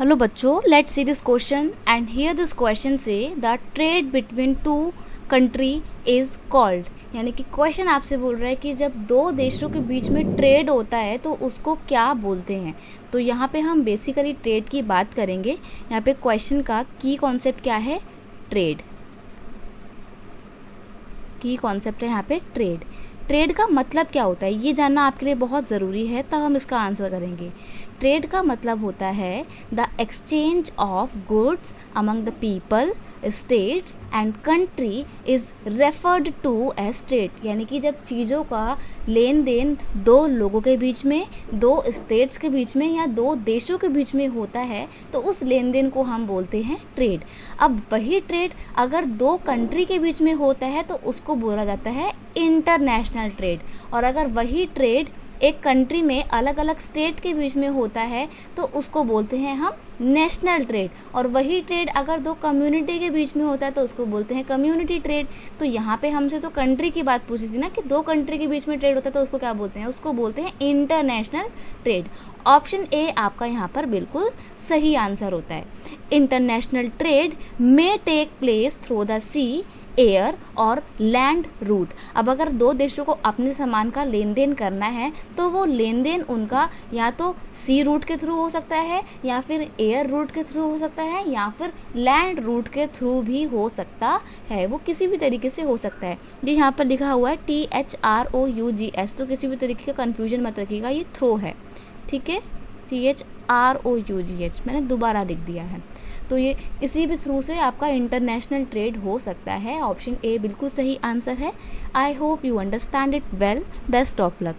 Hello बच्चों, let's see this question and here this question say the trade between two country is called। यानी कि question आपसे बोल रहा है कि जब दो देशों के बीच में ट्रेड होता है तो उसको क्या बोलते हैं। तो यहाँ पे हम बेसिकली ट्रेड की बात करेंगे। यहाँ पे क्वेश्चन का की कॉन्सेप्ट क्या है? ट्रेड। की कॉन्सेप्ट है यहाँ पे ट्रेड। ट्रेड का मतलब क्या होता है ये जानना आपके लिए बहुत ज़रूरी है, तब हम इसका आंसर करेंगे। ट्रेड का मतलब होता है the exchange of goods among the people, states and country is referred to as trade. यानी कि जब चीज़ों का लेन देन दो लोगों के बीच में, दो स्टेट्स के बीच में या दो देशों के बीच में होता है तो उस लेन देन को हम बोलते हैं ट्रेड। अब वही ट्रेड अगर दो कंट्री के बीच में होता है तो उसको बोला जाता है इंटरनेशनल ट्रेड। और अगर वही ट्रेड एक कंट्री में अलग अलग स्टेट के बीच में होता है तो उसको बोलते हैं हम नेशनल ट्रेड। और वही ट्रेड अगर दो कम्युनिटी के बीच में होता है तो उसको बोलते हैं कम्युनिटी ट्रेड। तो यहाँ पे हमसे तो कंट्री की बात पूछी थी ना कि दो कंट्री के बीच में ट्रेड होता है तो उसको क्या बोलते हैं? उसको बोलते हैं इंटरनेशनल ट्रेड। ऑप्शन ए आपका यहाँ पर बिल्कुल सही आंसर होता है। International trade may take place through the sea, air और लैंड रूट। अब अगर दो देशों को अपने सामान का लेन देन करना है तो वो लेन देन उनका या तो सी रूट के थ्रू हो सकता है या फिर एयर रूट के थ्रू हो सकता है या फिर लैंड रूट के थ्रू भी हो सकता है। वो किसी भी तरीके से हो सकता है। ये यहाँ पर लिखा हुआ है THROUGS, तो किसी भी तरीके का कन्फ्यूजन मत रखिएगा, ये थ्रो है, ठीक है। THROUGH मैंने दोबारा लिख दिया है। तो ये किसी भी थ्रू से आपका इंटरनेशनल ट्रेड हो सकता है। ऑप्शन ए बिल्कुल सही आंसर है। I hope you understand it well. Best of luck.